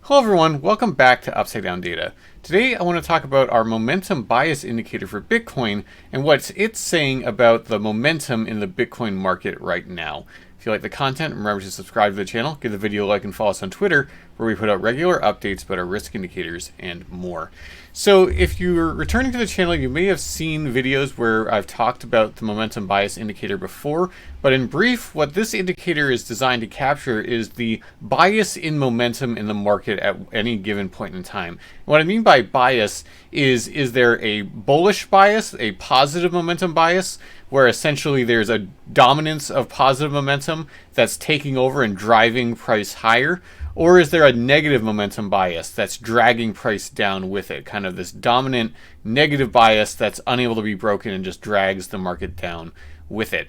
Hello everyone, welcome back to Upside Down Data. Today I want to talk about our momentum bias indicator for Bitcoin and what it's saying about the momentum in the Bitcoin market right now. If you like the content, remember to subscribe to the channel, give the video a like, and follow us on Twitter, where we put out regular updates about our risk indicators and more. So if you're returning to the channel, you may have seen videos where I've talked about the momentum bias indicator before, but in brief, what this indicator is designed to capture is the bias in momentum in the market at any given point in time. What I mean by bias is there a bullish bias, a positive momentum bias, where essentially there's a dominance of positive momentum that's taking over and driving price higher? Or is there a negative momentum bias that's dragging price down with it? Kind of this dominant negative bias that's unable to be broken and just drags the market down with it.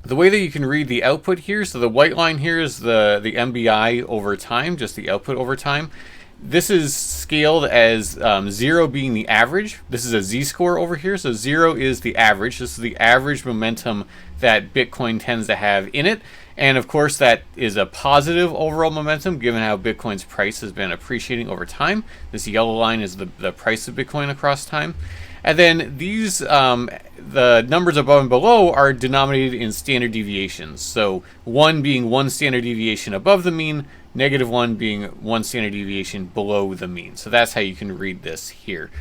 The way that you can read the output here, so the white line here is the MBI over time, just the output over time. This is scaled as 0 being the average. This is a z-score over here, so 0 is the average. This is the average momentum that Bitcoin tends to have in it. And of course, that is a positive overall momentum given how Bitcoin's price has been appreciating over time. This yellow line is the price of Bitcoin across time. And then these, the numbers above and below are denominated in standard deviations. So 1 being 1 standard deviation above the mean, -1 being 1 standard deviation below the mean. So that's how you can read this here.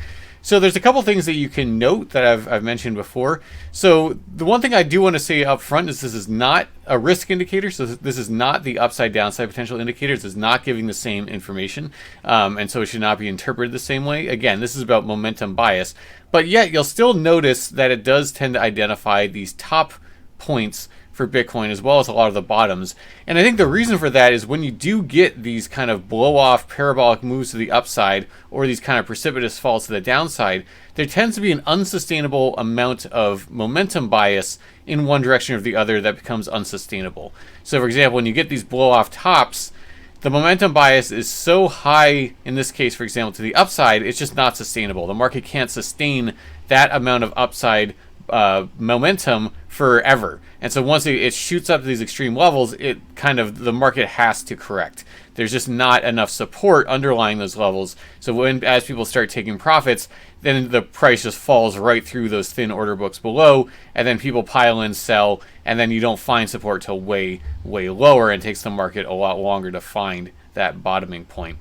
So there's a couple things that you can note that I've mentioned before. So the one thing I do want to say up front is this is not a risk indicator. So this is not the upside downside potential indicator. This is not giving the same information. And so it should not be interpreted the same way. Again, this is about momentum bias. But yet you'll still notice that it does tend to identify these top points for Bitcoin as well as a lot of the bottoms. And I think the reason for that is when you do get these kind of blow off parabolic moves to the upside or these kind of precipitous falls to the downside, there tends to be an unsustainable amount of momentum bias in one direction or the other that becomes unsustainable. So for example, when you get these blow off tops, the momentum bias is so high, in this case, for example, to the upside, it's just not sustainable. The market can't sustain that amount of upside momentum forever. And so once it shoots up to these extreme levels, it kind of, the market has to correct. There's just not enough support underlying those levels. So as people start taking profits, then the price just falls right through those thin order books below, and then people pile in, sell, and then you don't find support till way, way lower, and it takes the market a lot longer to find that bottoming point.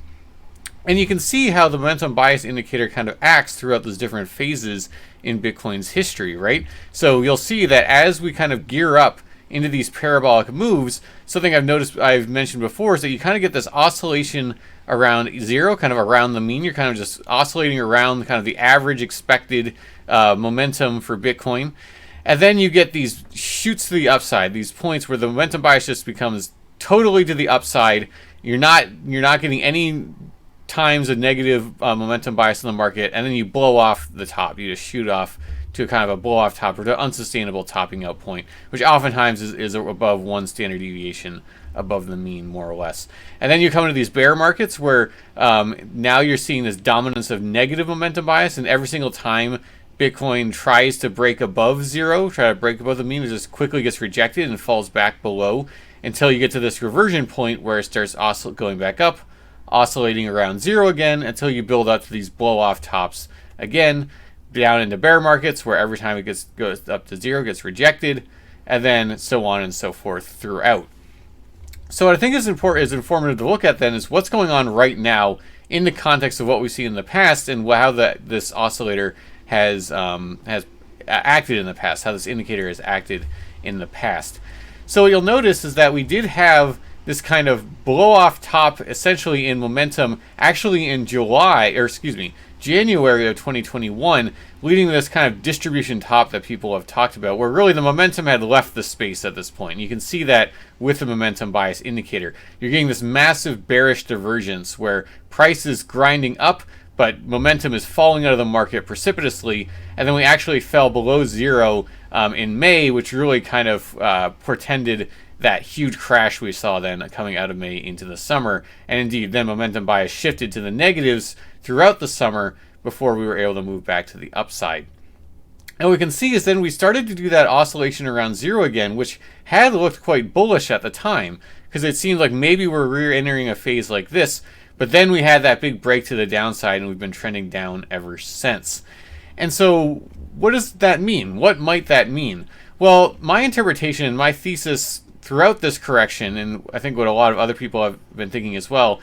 And you can see how the momentum bias indicator kind of acts throughout those different phases in Bitcoin's history, right? So you'll see that as we kind of gear up into these parabolic moves, something I've mentioned before is that you kind of get this oscillation around 0, kind of around the mean. You're kind of just oscillating around kind of the average expected momentum for Bitcoin. And then you get these shoots to the upside, these points where the momentum bias just becomes totally to the upside. You're not getting any times a negative momentum bias in the market, and then you blow off the top. You just shoot off to kind of a blow off top or to unsustainable topping out point, which oftentimes is above 1 standard deviation above the mean, more or less. And then you come into these bear markets where now you're seeing this dominance of negative momentum bias, and every single time Bitcoin tries to break above 0, try to break above the mean, it just quickly gets rejected and falls back below until you get to this reversion point where it starts going back up, oscillating around 0 again until you build up to these blow-off tops again, down into bear markets where every time it goes up to 0 gets rejected, and then so on and so forth throughout. So what I think is informative to look at then is what's going on right now in the context of what we've seen in the past and how this oscillator has acted in the past, how this indicator has acted in the past. So what you'll notice is that we did have this kind of blow-off top essentially in momentum actually in January of 2021, leading to this kind of distribution top that people have talked about, where really the momentum had left the space at this point. And you can see that with the momentum bias indicator. You're getting this massive bearish divergence where price is grinding up, but momentum is falling out of the market precipitously, and then we actually fell below 0 in May, which really kind of portended that huge crash we saw then coming out of May into the summer. And indeed, then momentum bias shifted to the negatives throughout the summer before we were able to move back to the upside. And what we can see is then we started to do that oscillation around 0 again, which had looked quite bullish at the time, because it seemed like maybe we're re-entering a phase like this. But then we had that big break to the downside, and we've been trending down ever since. And so what does that mean? What might that mean? Well, my interpretation and my thesis throughout this correction, and I think what a lot of other people have been thinking as well,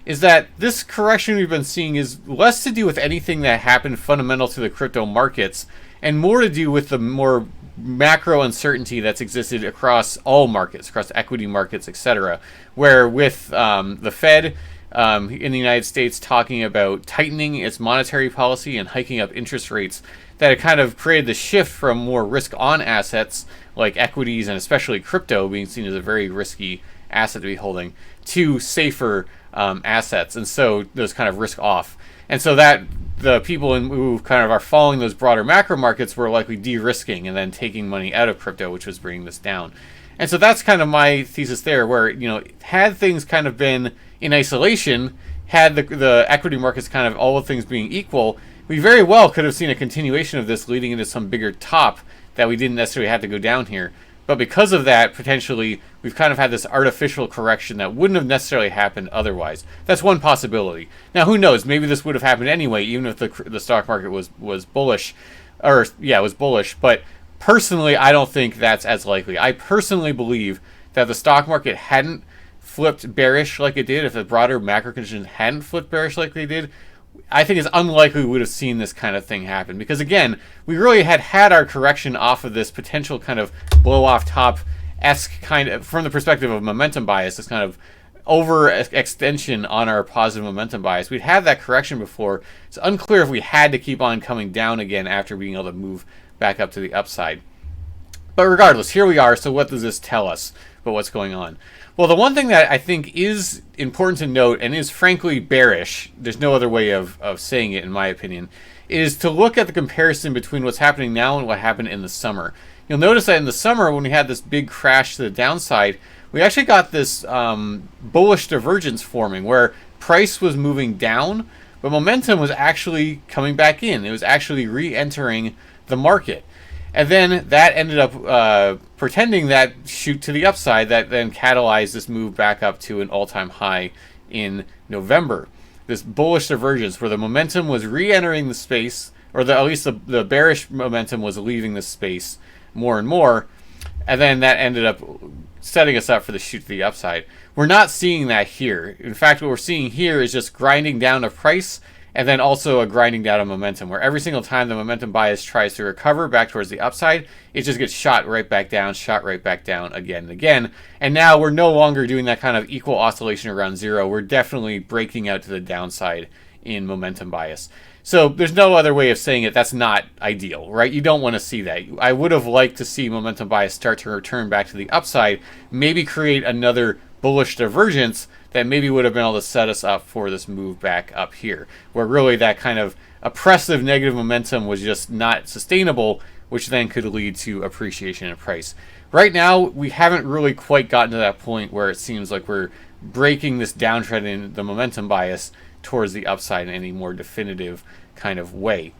is that this correction we've been seeing is less to do with anything that happened fundamental to the crypto markets and more to do with the more macro uncertainty that's existed across all markets, across equity markets, etc. Where with the Fed in the United States talking about tightening its monetary policy and hiking up interest rates, that it kind of created the shift from more risk-on assets like equities and especially crypto being seen as a very risky asset to be holding to safer assets, and so those kind of risk off. And so that the people who kind of are following those broader macro markets were likely de-risking and then taking money out of crypto, which was bringing this down. And so that's kind of my thesis there, where, you know, had things kind of been in isolation, had the equity markets kind of all things being equal, we very well could have seen a continuation of this leading into some bigger top that we didn't necessarily have to go down here. But because of that, potentially, we've kind of had this artificial correction that wouldn't have necessarily happened otherwise. That's one possibility. Now, who knows? Maybe this would have happened anyway, even if the stock market was bullish. It was bullish. But personally, I don't think that's as likely. I personally believe that the stock market hadn't flipped bearish like it did, if the broader macro conditions hadn't flipped bearish like they did, I think it's unlikely we would have seen this kind of thing happen. Because again, we really had our correction off of this potential kind of blow off top-esque kind of, from the perspective of momentum bias, this kind of overextension on our positive momentum bias. We'd had that correction before. It's unclear if we had to keep on coming down again after being able to move back up to the upside. But regardless, here we are. So what does this tell us about what's going on? Well, the one thing that I think is important to note, and is frankly bearish, there's no other way of saying it in my opinion, is to look at the comparison between what's happening now and what happened in the summer. You'll notice that in the summer, when we had this big crash to the downside, we actually got this bullish divergence forming where price was moving down, but momentum was actually coming back in. It was actually re-entering the market. And then that ended up pretending that shoot to the upside that then catalyzed this move back up to an all-time high in November. This bullish divergence where the momentum was re-entering the space, or at least the bearish momentum was leaving the space more and more, and then that ended up setting us up for the shoot to the upside. We're not seeing that here. In fact, what we're seeing here is just grinding down of price, and then also a grinding down of momentum, where every single time the momentum bias tries to recover back towards the upside, it just gets shot right back down again and again. And now we're no longer doing that kind of equal oscillation around zero. We're definitely breaking out to the downside in momentum bias. So there's no other way of saying it. That's not ideal, right? You don't want to see that. I would have liked to see momentum bias start to return back to the upside, maybe create another bullish divergence that maybe would have been able to set us up for this move back up here, where really that kind of oppressive negative momentum was just not sustainable, which then could lead to appreciation in price. Right now, we haven't really quite gotten to that point where it seems like we're breaking this downtrend in the momentum bias towards the upside in any more definitive kind of way.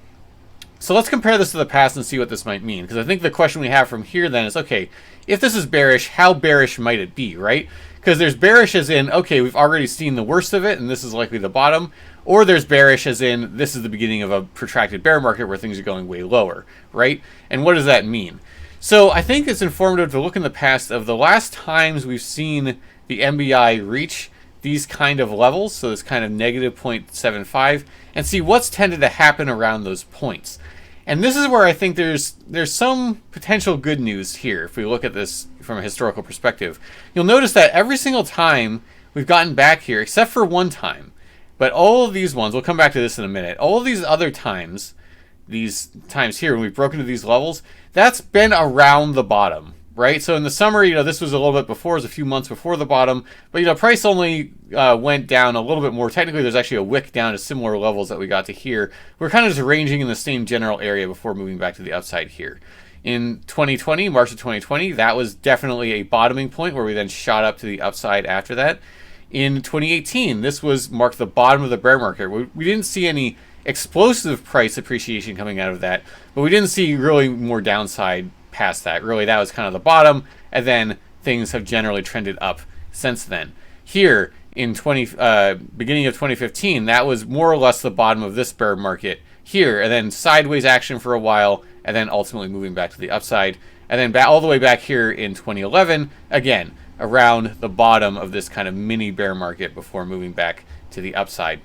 So let's compare this to the past and see what this might mean, because I think the question we have from here then is, okay, if this is bearish, how bearish might it be, right? Because there's bearish as in, okay, we've already seen the worst of it and this is likely the bottom, or there's bearish as in, this is the beginning of a protracted bear market where things are going way lower, right? And what does that mean? So I think it's informative to look in the past of the last times we've seen the MBI reach these kind of levels, so this kind of negative 0.75, and see what's tended to happen around those points. And this is where I think there's some potential good news here if we look at this from a historical perspective. You'll notice that every single time we've gotten back here, except for one time, but all of these ones, we'll come back to this in a minute, all of these other times, these times here when we've broken to these levels, that's been around the bottom, right? So in the summer, this was a little bit before, it was a few months before the bottom, but price only went down a little bit more. Technically, there's actually a wick down to similar levels that we got to here. We're kind of just ranging in the same general area before moving back to the upside here. In 2020, March of 2020, that was definitely a bottoming point where we then shot up to the upside after that. In 2018, this marked the bottom of the bear market. We didn't see any explosive price appreciation coming out of that, but we didn't see really more downside past that. Really, that was kind of the bottom, and then things have generally trended up since then. Here, in beginning of 2015, that was more or less the bottom of this bear market here, and then sideways action for a while, and then ultimately moving back to the upside, and then all the way back here in 2011, again, around the bottom of this kind of mini bear market before moving back to the upside.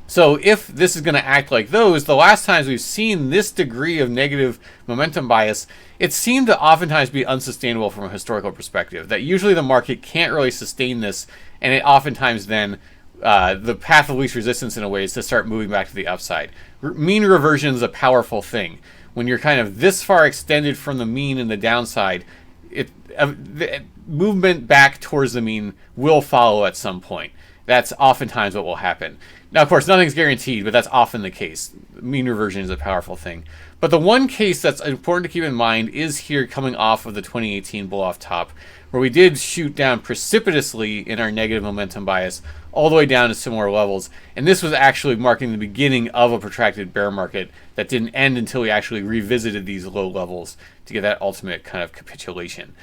So if this is going to act like those, the last times we've seen this degree of negative momentum bias, it seemed to oftentimes be unsustainable from a historical perspective, that usually the market can't really sustain this, and it oftentimes then the path of least resistance in a way is to start moving back to the upside. Mean reversion is a powerful thing. When you're kind of this far extended from the mean in the downside, the movement back towards the mean will follow at some point. That's oftentimes what will happen. Now, of course, nothing's guaranteed, but that's often the case. Mean reversion is a powerful thing. But the one case that's important to keep in mind is here coming off of the 2018 blow-off top, where we did shoot down precipitously in our negative momentum bias all the way down to similar levels. And this was actually marking the beginning of a protracted bear market that didn't end until we actually revisited these low levels to get that ultimate kind of capitulation.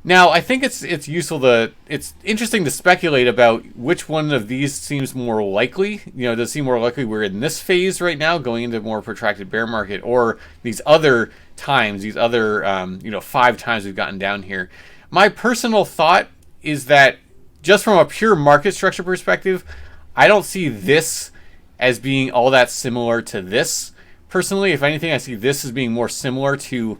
Now, I think it's interesting to speculate about which one of these seems more likely. Does it seem more likely we're in this phase right now, going into a more protracted bear market, or these other times, 5 times we've gotten down here? My personal thought is that just from a pure market structure perspective, I don't see this as being all that similar to this. Personally, if anything, I see this as being more similar to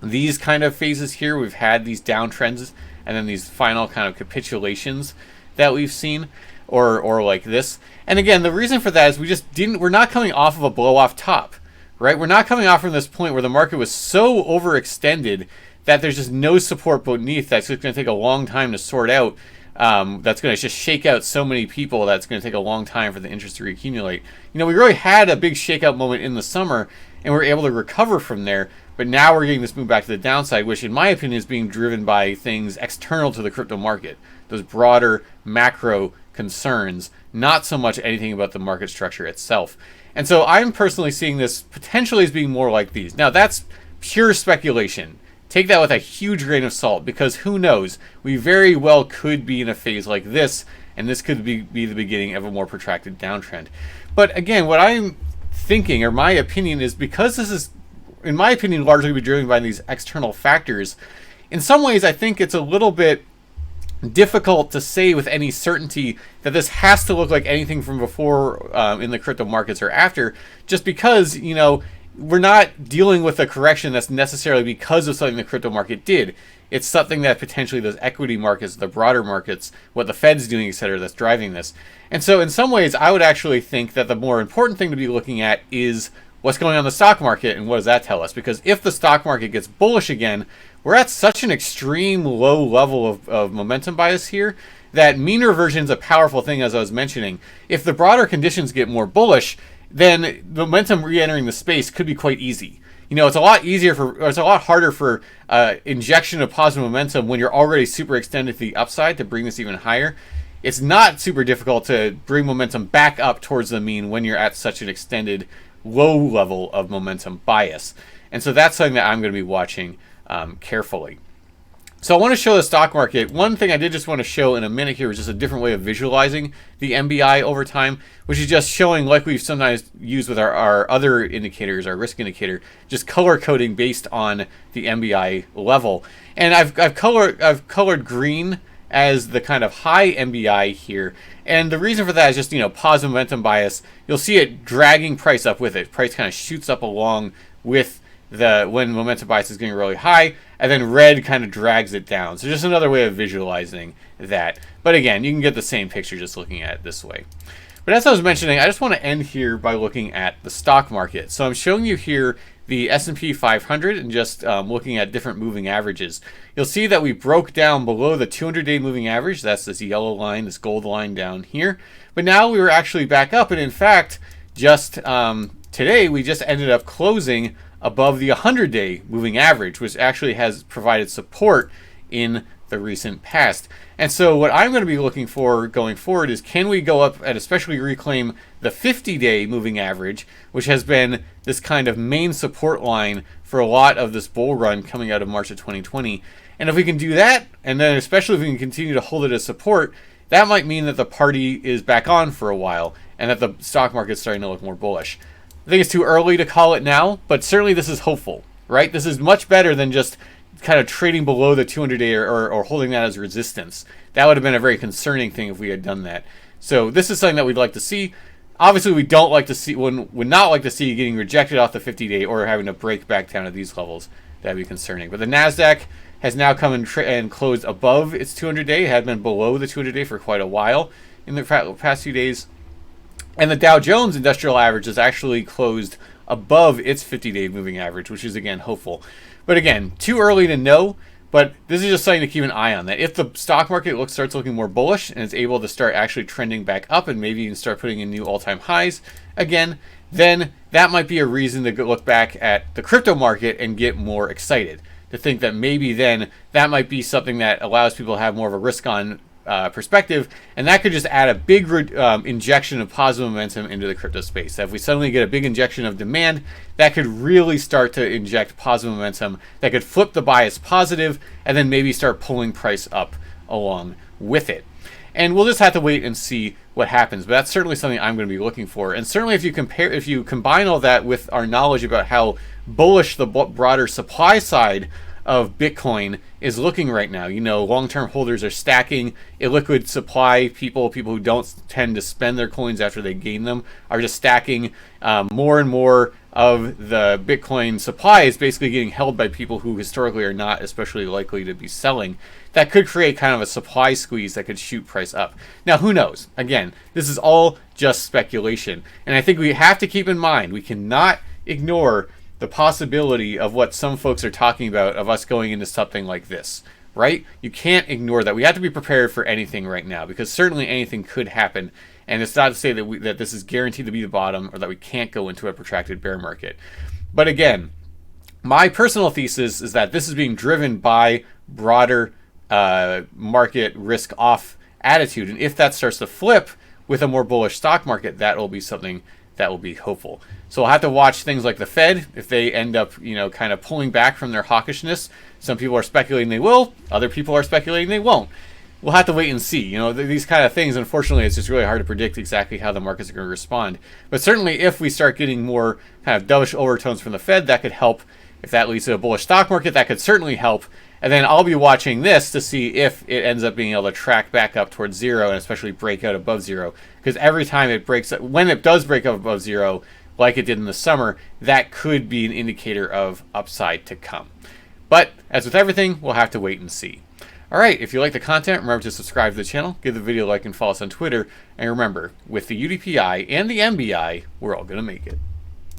these kind of phases here. We've had these downtrends and then these final kind of capitulations that we've seen, or like this. And again, the reason for that is we're not coming off of a blow off top, right? We're not coming off from this point where the market was so overextended that there's just no support beneath. That's just going to take a long time to sort out. That's going to just shake out so many people. That's going to take a long time for the interest to reaccumulate. We really had a big shakeout moment in the summer, and we're able to recover from there. But now we're getting this move back to the downside, which in my opinion is being driven by things external to the crypto market, those broader macro concerns, not so much anything about the market structure itself. And so I'm personally seeing this potentially as being more like these. Now, that's pure speculation. Take that with a huge grain of salt, because who knows? We very well could be in a phase like this, and this could be the beginning of a more protracted downtrend. But again, what I'm thinking, or my opinion, is because this is, in my opinion, largely be driven by these external factors, in some ways I think it's a little bit difficult to say with any certainty that this has to look like anything from before in the crypto markets or after, just because, we're not dealing with a correction that's necessarily because of something the crypto market did. It's something that potentially those equity markets, the broader markets, what the Fed's doing, et cetera, that's driving this. And so in some ways, I would actually think that the more important thing to be looking at is what's going on in the stock market, and what does that tell us? Because if the stock market gets bullish again, we're at such an extreme low level of momentum bias here that mean reversion is a powerful thing, as I was mentioning. If the broader conditions get more bullish, then momentum re-entering the space could be quite easy. It's a lot harder for injection of positive momentum when you're already super extended to the upside to bring this even higher. It's not super difficult to bring momentum back up towards the mean when you're at such an extended low level of momentum bias. And so that's something that I'm going to be watching carefully. So I want to show the stock market. One thing I did just want to show in a minute here is just a different way of visualizing the MBI over time, which is just showing, like we've sometimes used with our other indicators, our risk indicator, just color coding based on the MBI level. And I've colored green as the kind of high MBI here. And the reason for that is just, positive momentum bias. You'll see it dragging price up with it. Price kind of shoots up along with when momentum bias is getting really high, and then red kind of drags it down. So just another way of visualizing that. But again, you can get the same picture just looking at it this way. But as I was mentioning, I just want to end here by looking at the stock market. So I'm showing you here the S&P 500 and just looking at different moving averages. You'll see that we broke down below the 200-day moving average. That's this yellow line, this gold line down here. But now we were actually back up, and in fact, just today we just ended up closing above the 100-day moving average, which actually has provided support in the recent past. And so what I'm going to be looking for going forward is, can we go up and especially reclaim the 50-day moving average, which has been this kind of main support line for a lot of this bull run coming out of March of 2020. And if we can do that, and then especially if we can continue to hold it as support, that might mean that the party is back on for a while and that the stock market's starting to look more bullish. I think it's too early to call it now, but certainly this is hopeful, right? This is much better than just kind of trading below the 200-day or holding that as resistance. That would have been a very concerning thing if we had done that. So this is something that we'd like to see. Obviously, we don't like to see, would not like to see getting rejected off the 50-day or having to break back down to these levels. That'd be concerning. But the NASDAQ has now come and closed above its 200-day. It had been below the 200-day for quite a while in the past few days. And the Dow Jones Industrial Average has actually closed above its 50-day moving average, which is, again, hopeful. But again, too early to know, but this is just something to keep an eye on. That if the stock market starts looking more bullish and is able to start actually trending back up and maybe even start putting in new all-time highs again, then that might be a reason to look back at the crypto market and get more excited. To think that maybe then that might be something that allows people to have more of a risk-on perspective, and that could just add a big injection of positive momentum into the crypto space. If we suddenly get a big injection of demand, that could really start to inject positive momentum that could flip the bias positive and then maybe start pulling price up along with it. And we'll just have to wait and see what happens. But that's certainly something I'm going to be looking for. And certainly if you combine all that with our knowledge about how bullish the broader supply side of Bitcoin is looking right now. You know, long-term holders are stacking. Illiquid supply, people who don't tend to spend their coins after they gain them, are just stacking. More and more of the Bitcoin supply is basically getting held by people who historically are not especially likely to be selling. That could create kind of a supply squeeze that could shoot price up. Now, who knows? Again, this is all just speculation. And I think we have to keep in mind, we cannot ignore the possibility of what some folks are talking about of us going into something like this, right? You can't ignore that. We have to be prepared for anything right now because certainly anything could happen. And it's not to say that this is guaranteed to be the bottom or that we can't go into a protracted bear market. But again, my personal thesis is that this is being driven by broader market risk off attitude. And if that starts to flip with a more bullish stock market, that will be something that will be hopeful. So we'll have to watch things like the Fed if they end up, kind of pulling back from their hawkishness. Some people are speculating they will. Other people are speculating they won't. We'll have to wait and see. These kind of things, unfortunately, it's just really hard to predict exactly how the markets are going to respond. But certainly if we start getting more kind of dovish overtones from the Fed, that could help. If that leads to a bullish stock market, that could certainly help. And then I'll be watching this to see if it ends up being able to track back up towards zero and especially break out above zero. Because every time it breaks, when it does break up above zero, like it did in the summer, that could be an indicator of upside to come. But as with everything, we'll have to wait and see. All right, if you like the content, remember to subscribe to the channel, give the video a like, and follow us on Twitter. And remember, with the UDPI and the MBI, we're all going to make it.